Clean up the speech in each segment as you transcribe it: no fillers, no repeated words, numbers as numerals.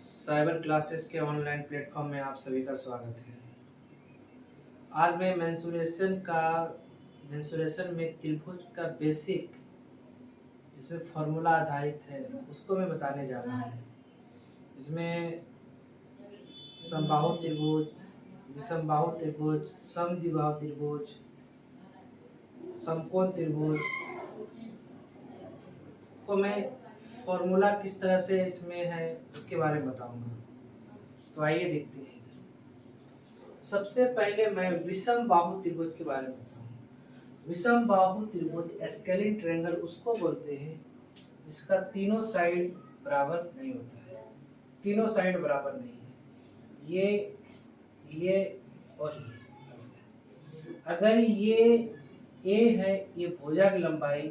Cyber classes के online platform में आप सभी का स्वागत है। आज मैं मेंसुरेशन में त्रिभुज का बेसिक जिसमें फॉर्मूला आधारित है उसको मैं बताने जा रहा हूँ। इसमें समबाहु त्रिभुज, विषमबाहु त्रिभुज, समद्विबाहु त्रिभुज, समकोण त्रिभुज को मैं फॉर्मूला किस तरह से इसमें है उसके बारे में बताऊंगा। तो आइए देखते हैं। सबसे पहले मैं विषम बाहु त्रिभुज के बारे में बताऊं। विषम बाहु त्रिभुज स्केलिन ट्रायंगल उसको बोलते हैं जिसका तीनों साइड बराबर नहीं होता है। तीनों साइड बराबर नहीं है, ये और ये। अगर ये ए है, ये भुजा की लंबाई,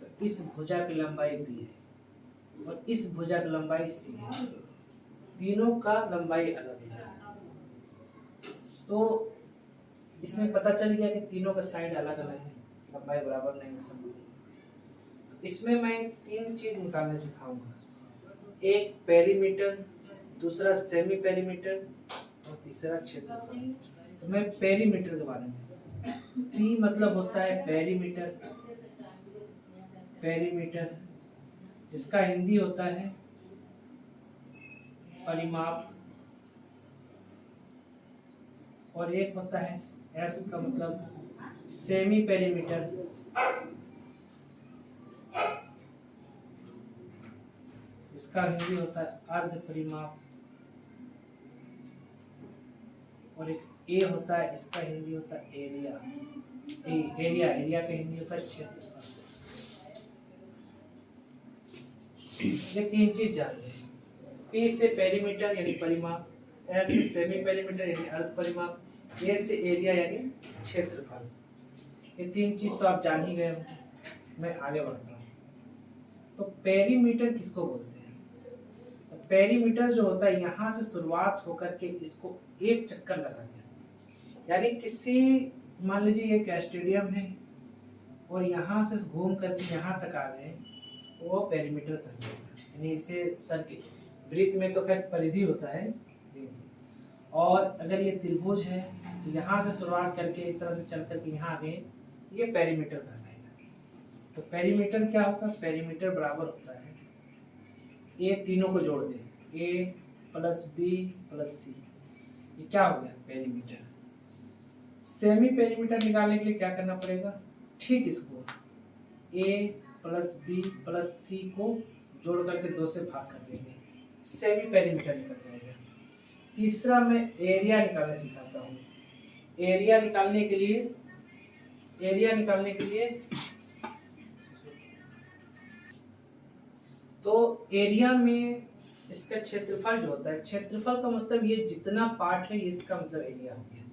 तो इस भुजा की लंबाई बी है और इस भुजा की लंबाई सी है। तीनों का लंबाई अलग है। तो इसमें पता चल गया कि तीनों का साइड अलग अलग है, लंबाई बराबर नहीं है। तो इसमें मैं तीन चीज निकालने सिखाऊंगा। एक पेरीमीटर, दूसरा सेमी पेरीमीटर और तीसरा क्षेत्रफल। तो मैं पेरीमीटर के बारे में, पी मतलब होता है पेरीमीटर, पेरीमीटर जिसका हिंदी होता है परिमाप, और एक होता है एस का मतलब सेमी पेरीमीटर, इसका हिंदी होता है अर्ध परिमाप, और एक ए होता है, इसका हिंदी होता है एरिया। एरिया का हिंदी होता है क्षेत्रफल। ये तीन चीज जान लें। पी से पेरीमीटर यानी परिमाप, एस से सेमी पेरीमीटर यानी अर्ध परिमाप, ए से एरिया यानी क्षेत्रफल। ये तीन चीज तो आप जान ही गए होंगे। मैं आगे बढ़ता हूँ। तो पेरीमीटर किसको बोलते हैं? तो पेरीमीटर जो होता है, यहाँ से शुरुआत होकर के इसको एक चक्कर लगा दिया, यानी किसी, मान लीजिए एक स्टेडियम है और यहाँ से घूम करके यहाँ तक आ गए, तो वो पेरीमीटर कहलाएगा। यानी इसे सर्किट, वृत्त में तो खैर परिधि होता है, और अगर ये त्रिभुज है तो यहाँ से शुरुआत करके इस तरह से चल करके यहाँ आ गए, ये पेरीमीटर कहलाएगा। तो पेरीमीटर क्या होगा? पेरीमीटर बराबर होता है, ये तीनों को जोड़ दे, ए प्लस बी प्लस सी, ये क्या हो गया? पेरीमीटर। सेमी पेरीमीटर निकालने के लिए क्या करना पड़ेगा? ठीक इसको ए प्लस बी प्लस सी को जोड़ करके 2 से भाग कर देंगे, सेमी पेरीमीटर निकल जाएगा। तीसरा मैं एरिया निकालना सिखाता हूँ। एरिया निकालने के लिए तो एरिया में इसका क्षेत्रफल जो होता है, क्षेत्रफल का मतलब ये जितना पार्ट है इसका मतलब एरिया हो गया।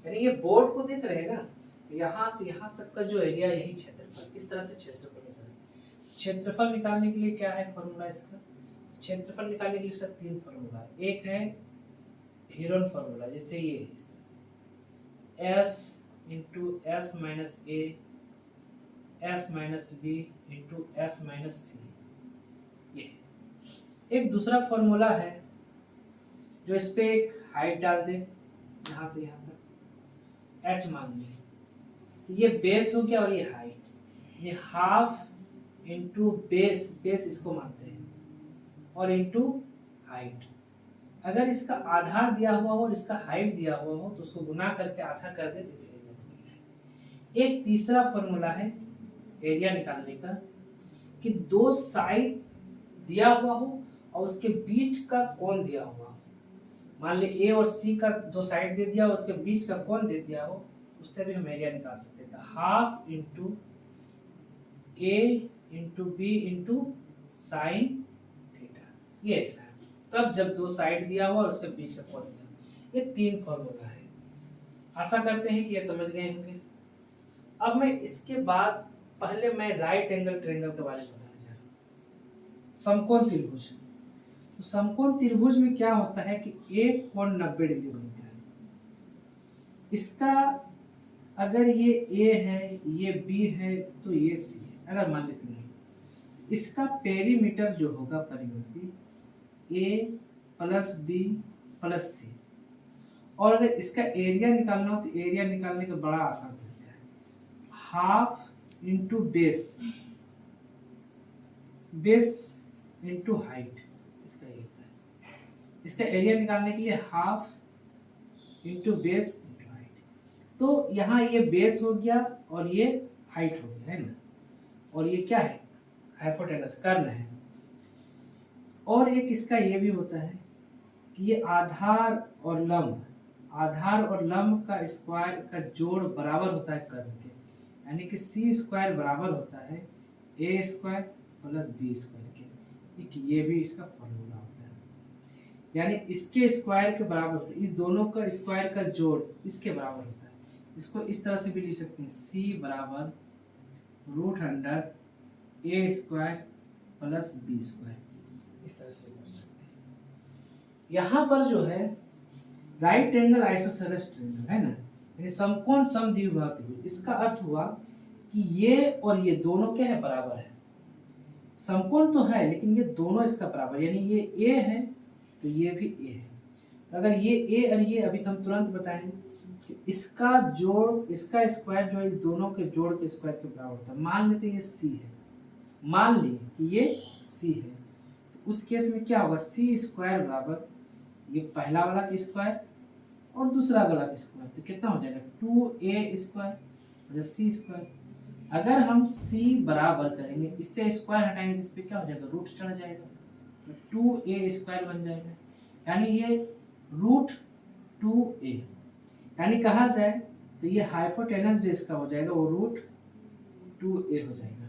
यानी ये बोर्ड को देख रहे हैं ना, यहाँ से यहाँ तक का जो एरिया, यही क्षेत्रफल। इस तरह से क्षेत्रफल निकालना। क्षेत्रफल निकालने के लिए क्या है फॉर्मूला इसका? क्षेत्रफल निकालने के लिए इसका 3 फॉर्मूला। एक है हीरोन फॉर्मूला, जैसे ये इस तरह से s into s minus a, s minus b into s minus c. ये एक दूसरा फॉर्मूला है जो इस पे एक हाइट डाल दे, यहाँ से यहाँ तक h मान लें, तो ये बेस हो गया और ये हाइट, ये हाफ इंटू बेस, बेस इसको मानते हैं, और इंटू हाइट। अगर इसका आधार दिया हुआ हो और इसका हाइट दिया हुआ हो तो उसको गुना करके आधा कर दे, तो इससे एक तीसरा फॉर्मूला है एरिया निकालने का, कि 2 साइड दिया हुआ हो और उसके बीच का कोण दिया हुआ हो। मान ले ए और सी का 2 साइड दे दिया और उसके बीच का कोण दे दिया हो, उससे भी हम एरिया निकाल सकते हैं। Half into a into b into sine theta, ये ऐसा है। तब जब 2 साइड दिया हुआ और उसके बीच का कोण दिया, ये 3 फॉर्मूला है। आशा करते हैं कि ये समझ गए होंगे। अब मैं इसके बाद पहले मैं राइट एंगल ट्रायंगल के बारे में बताने जा रहा हूँ। समकोण त्रिभुज। तो समकोण त्रिभुज में क्या होता है कि एक कोण 90 डिग्री बनता है। इसका अगर ये ए है, ये बी है, तो ये सी है, अगर मान लेते हैं। इसका पेरीमीटर जो होगा परिवर्ती, ए प्लस बी प्लस सी। और अगर इसका एरिया निकालना हो तो एरिया निकालने का बड़ा आसान तरीका है, half into base, base into height, इसका ये होता है। इसका एरिया निकालने के लिए half into base into height. तो यहाँ ये बेस हो गया और ये हाइट हो गया, है ना, और ये क्या है, हाइपोटेनस, कर्ण है। और एक इसका ये भी होता है कि ये आधार और लंब, आधार और लंब का स्क्वायर का जोड़ बराबर होता है कर्ण के, यानी कि सी स्क्वायर बराबर होता है ए स्क्वायर प्लस बी स्क्वायर के। एक ये भी इसका फॉर्मूला होता है, यानी इसके स्क्वायर के बराबर होता है, इस दोनों का स्क्वायर का जोड़ इसके बराबर होता है। इसको इस तरह से भी लिख सकते हैं, सी बराबर रूट अंडर ए स्क्वायर प्लस बी स्क्वायर, इस तरह से कर सकते हैं। यहाँ पर जो है राइट एंगल आइसोसेलेस ट्रायंगल है ना, यानी समकोण समद्विबाहु त्रिभुज, इसका अर्थ हुआ कि ये और ये दोनों क्या है, बराबर है। समकोण तो है लेकिन ये दोनों इसका बराबर, यानी ये ए है तो ये भी ए है। तो अगर ये ए और ये, अभी तो हम तुरंत बताएंगे कि इसका जोड़, इसका स्क्वायर जो है इस दोनों के जोड़ के स्क्वायर के बराबर होता है। मान लेते हैं ये सी है, मान लिए कि ये सी है, तो उस केस में क्या होगा, सी स्क्वायर बराबर ये पहला वाला का स्क्वायर और दूसरा वाला का स्क्वायर, तो कितना हो जाएगा 2a स्क्वायर मतलब सी स्क्वायर। अगर हम c बराबर करेंगे, इससे स्क्वायर हटाएंगे तो इस पे क्या हो जाएगा, रूट चढ़ जाएगा, तो 2a स्क्वायर बन जाएगा, यानी ये रूट 2a, यानी कहा जाए तो ये हाइपोटेनस जो इसका हो जाएगा वो रूट 2a हो जाएगा।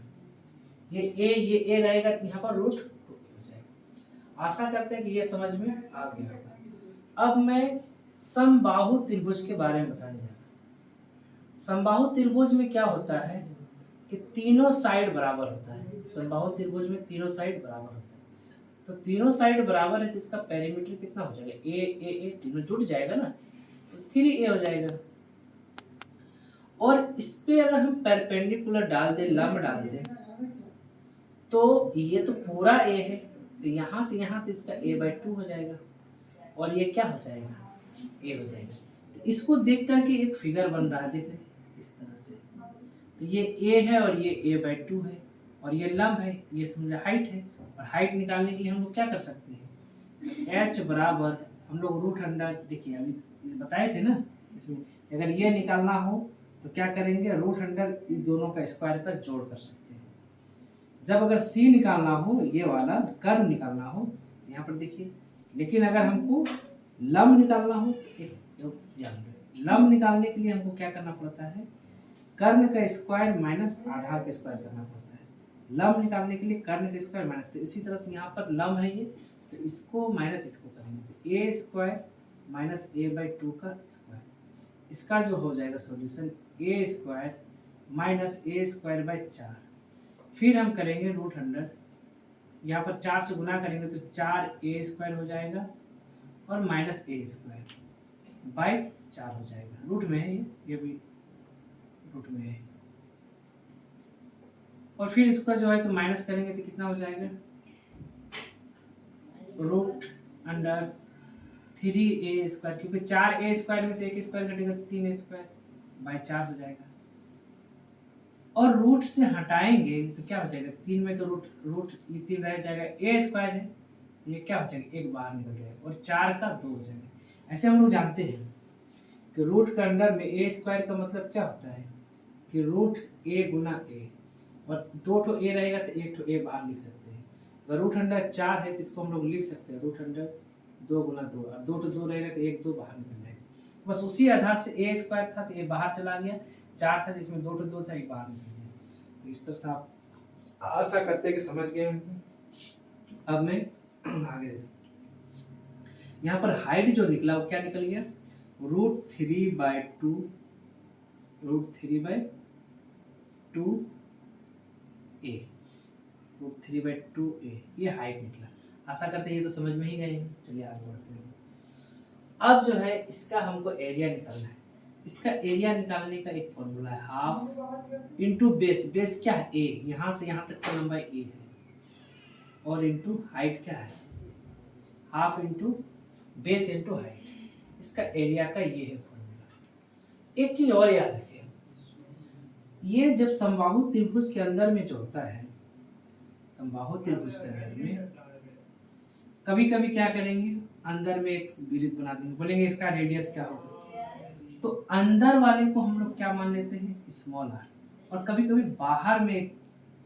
ये a रहेगा तो यहाँ पर रूट 2a हो जाएगा। आशा करते हैं कि ये समझ में आ गया होगा। अब मैं समबाहु त्रिभुज के बारे में बताने जा रहा हूँ। समबाहु त्रिभुज में क्या होता है कि तीनों साइड बराबर होता है। समबाहु त्रिभुज में तीनों साइड बराबर होता है, तो तीनों साइड बराबर है तो इसका पेरीमीटर कितना हो जाएगा, ए तीनों जुड़ जाएगा ना, तो 3a हो जाएगा। और इस पे अगर हम परपेंडिकुलर डाल दें, लंब डाल दें, तो ये तो पूरा a है, तो यहाँ से यहाँ तो इसका a/2 हो जाएगा, और ये क्या हो जाएगा, a हो जाएगा। तो इसको देख करके एक फिगर बन रहा है, देख रहे हैं इस तरह से, तो ये a है और ये a/2 है, और ये लंब है, ये समझे हाइट है। और हाइट निकालने के लिए हम लोग क्या कर सकते हैं, h बराबर हम लोग रूट अंडर, देखिए अभी बताए थे ना इसमें, अगर ये निकालना हो तो क्या करेंगे, रूट अंडर इस दोनों का स्क्वायर पर जोड़ कर सकते हैं। जब अगर c निकालना हो, ये वाला कर्व निकालना हो, यहाँ पर देखिए, लेकिन अगर हमको लंब निकालना हो तो लंब निकालने के लिए हमको क्या करना पड़ता है, कर्ण का स्क्वायर माइनस आधार का स्क्वायर करना पड़ता है। लंब निकालने के लिए कर्ण का स्क्वायर माइनस, तो इसी तरह से यहाँ पर लंब है ये, तो इसको माइनस इसको करेंगे, तो ए स्क्वायर माइनस a/2 का स्क्वायर, इसका जो हो जाएगा सॉल्यूशन ए स्क्वायर माइनस a²/4। फिर हम करेंगे रूट अंडर, यहाँ पर 4 से गुना करेंगे तो 4a² हो जाएगा और माइनस a²/4 हो जाएगा। रूट में है ये भी रूट में है, और फिर इसका जो है तो माइनस करेंगे तो कितना हो जाएगा, रूट अंडर 3a², क्योंकि 4a² में से एक स्क्वायर कटेगा तो 3a²/4 हो जाएगा। और रूट से हटाएंगे तो क्या हो जाएगा, 3 में तो रूट ये 3 रह जाएगा, a² है तो ये क्या हो जाएगा, एक बाहर निकल जाएगा, और 4 का 2 हो जाएगा। ऐसे हम लोग जानते हैं कि रूट के अंदर में a² का मतलब क्या होता है कि रूट a गुना a, और 2 ठो a रहेगा तो 1 ठो a बाहर लिख सकते हैं। अगर रूट अंडर 4 है तो इसको हम लोग लिख सकते हैं रूट अंडर 2 गुना 2, और 2 ठो 2 रहेगा तो 1 2 बाहर निकल जाएगा। बस उसी आधार से a² था तो a बाहर चला गया, 4 था जिसमें 2 ठो 2 था, 1 बाहर निकल गया। तो इस तरह से आप आशा करते हैं कि समझ गए। अब मैं आगे, यहाँ पर हाइट जो निकला वो क्या निकल गया, रूट 3/2 a, रूट 3/2 a, ये हाइट निकला। आशा करते हैं ये तो समझ में ही गए। चलिए आगे बढ़ते हैं। अब जो है इसका हमको एरिया निकालना है। इसका एरिया निकालने का एक फॉर्मूला है, हाफ इंटू बेस, बेस क्या है a, यहाँ से यहाँ तक का लंबाई a है, और इंटू हाइट क्या है, half into base into height. इसका एरिया का ये है फॉर्मूला। एक चीज और याद रखिए, ये जब समबाहु त्रिभुज के अंदर में जो होता है, समबाहु त्रिभुज के अंदर में कभी कभी क्या करेंगे, अंदर में एक वृत्त बना देंगे, बोलेंगे इसका रेडियस क्या होगा, तो अंदर वाले को हम लोग क्या मान लेते हैं, स्मॉल आर, और कभी कभी बाहर में एक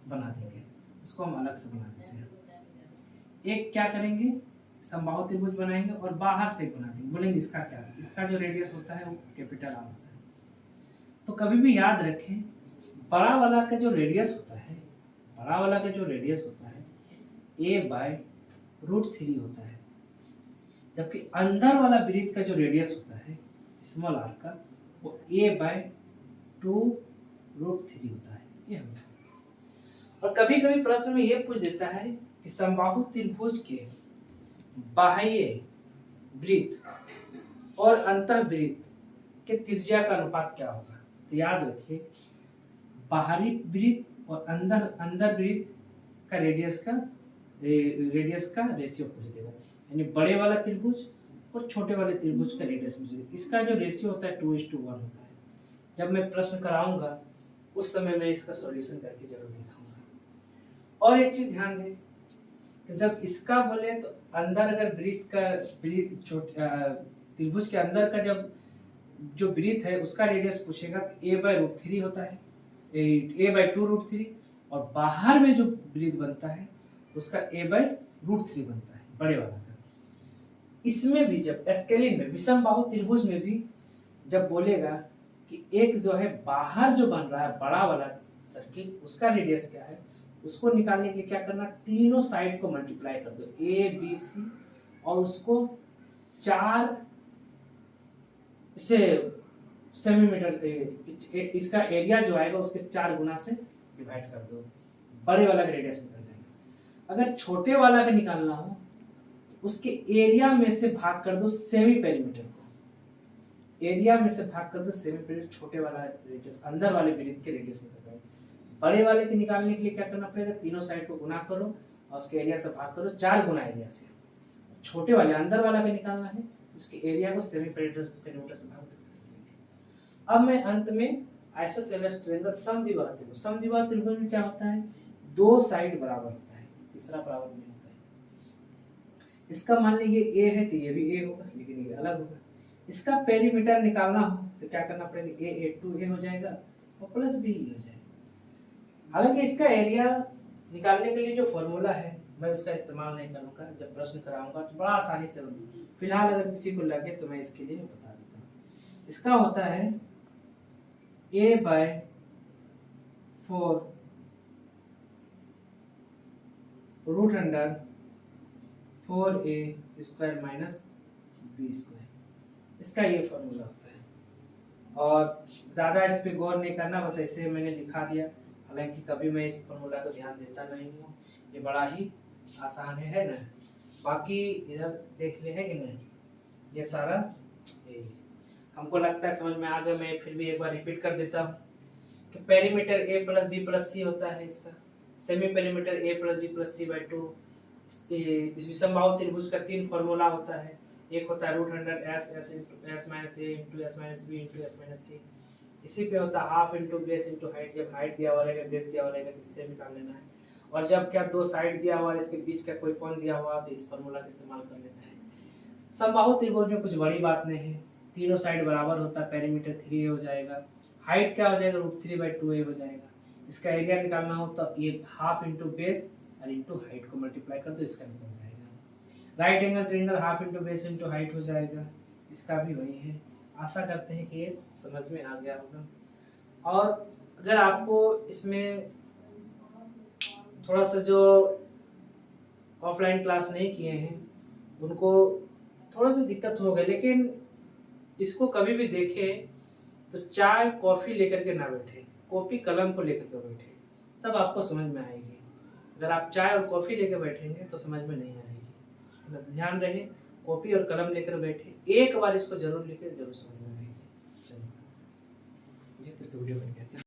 बना देंगे, उसको हम अलग से बना देते हैं। एक क्या करेंगे, समबाहु त्रिभुज बनाएंगे और बाहर से एक बना देंगे, बोलेंगे इसका क्या है, इसका जो रेडियस होता है वो कैपिटल आर होता है। तो कभी भी याद रखें, बड़ा वाला का जो रेडियस होता है, बड़ा वाला का जो रेडियस होता है a/√3 होता है, जबकि अंदर वाला वृत्त का जो रेडियस होता है स्मॉल आर का, वो a/2√3 होता है। ये हम और कभी कभी प्रश्न में ये पूछ देता है कि समबाहु त्रिभुज के बाह्य वृत्त और अंतःवृत्त के त्रिज्या का अनुपात क्या होगा। तो याद रखिए, बाहरी वृत्त और अंदर वृत्त का रेडियस का रेशियो पूछ देगा, यानी बड़े वाला त्रिभुज और छोटे वाले त्रिभुज का रेडियस पूछ देगा। इसका जो रेशियो होता है 2:1 होता है। जब मैं प्रश्न कराऊंगा उस समय मैं इसका सॉल्यूशन करके जरूर दिखाऊंगा। और एक चीज ध्यान दें कि जब इसका बोले तो अंदर अगर त्रिभुज के अंदर का जब जो वृत्त है उसका रेडियस पूछेगा तो a/√3 होता है, a/2√3, और बाहर में जो वृत्त बनता है उसका a/√3 बनता है, बड़े वाला का। इसमें भी जब स्केलिन में विषमबाहु त्रिभुज में भी जब बोलेगा कि एक जो है बाहर जो बन रहा है बड़ा वाला सर्किल, उसका रेडियस क्या है, उसको निकालने के लिए क्या करना, तीनों साइड को मल्टीप्लाई कर दो, ए बी सी, और उसको 4 से सेंटीमीटर, इसका एरिया जो आएगा उसके 4 गुना से डिवाइड कर दो, बड़े वाला का रेडियस निकल जाएगा। अगर छोटे वाला का निकालना हो उसके एरिया में से भाग कर दो सेमी पेरीमीटर को, एरिया में से भाग कर दो सेमी पेरीमीटर, छोटे वाला रेडियस अंदर वाले वृत्त के रेडियस निकल जाएगा। बड़े वाले के निकालने के लिए क्या करना पड़ेगा, तीनों साइड को गुना करो और उसके एरिया से भाग करो 4 गुना एरिया से। छोटे वाले अंदर वाला का निकालना है, उसके एरिया को सेमी पेरीमीटर से भाग दो। अब मैं अंत में आइसोसेलेस ट्रायंगल समद्विबाहु त्रिभुज, समद्विबाहु त्रिभुज में क्या होता है, 2 साइड बराबर होता है, तीसरा बराबर नहीं होता है। इसका मान लीजिए a है तो ये भी a होगा, लेकिन ये अलग होगा। इसका पेरीमीटर निकालना हो तो क्या करना पड़ेगा, a/2a हो जाएगा और प्लस b हो जाएगा। हालांकि इसका एरिया निकालने के लिए जो फॉर्मूला है मैं उसका इस्तेमाल नहीं करूंगा, जब प्रश्न कराऊंगा तो बड़ा आसानी से होगा। फिलहाल अगर किसी को लगे तो मैं इसके लिए बता देता हूँ। इसका होता है a/4 √4a² माइनस b², इसका ये फॉर्मूला होता है। और ज़्यादा इस पे गौर नहीं करना, बस ऐसे मैंने लिखा दिया, हालांकि कभी मैं इस फॉर्मूला को ध्यान देता नहीं हूँ, ये बड़ा ही आसान है ना। बाकी इधर देख ले, है कि नहीं, ये सारा हमको लगता है समझ में आ गया। मैं फिर भी एक बार रिपीट कर देता हूँ कि पेरीमीटर a+b+c होता है, इसका सेमी पेरीमीटर a+b+c/2। इस विषमबाहु त्रिभुज का 3 फॉर्मूला होता है, एक होता है √s s * s - a * s - b * s - c, इसी पे होता है half into base into height. जब हाइट दिया हुआ रहेगा, बेस दिया हुआ रहेगा तो इससे निकाल लेना है, और जब क्या 2 साइड दिया हुआ है इसके बीच का कोई कोण दिया हुआ तो इस फॉर्मूला का इस्तेमाल कर लेना है। समबाहु त्रिभुज में कुछ बड़ी बात नहीं है, तीनों साइड बराबर होता है, पेरीमीटर 3 हो जाएगा, हाइट क्या हो जाएगा, √3/2a हो जाएगा। इसका एरिया निकालना हो तो ये हाफ इंटू बेस और इंटू हाइट को मल्टीप्लाई कर दो, इसका निकल जाएगा। Right angle triangle half into base into height हो जाएगा, इसका भी वही है। आशा करते हैं कि ये समझ में आ गया होगा। और अगर आपको इसमें थोड़ा सा जो ऑफलाइन क्लास नहीं किए हैं उनको थोड़ा सा दिक्कत हो गई, लेकिन इसको कभी भी देखें तो चाय कॉफ़ी लेकर के ना बैठे, कॉपी कलम को लेकर के बैठे, तब आपको समझ में आएगी। अगर आप चाय और कॉफ़ी लेकर बैठेंगे तो समझ में नहीं आएगी। तो ध्यान रहे, कॉपी और कलम लेकर बैठे, एक बार इसको जरूर लिखे, जरूर समझ में आएगी। चलिए, ये वीडियो बन गया।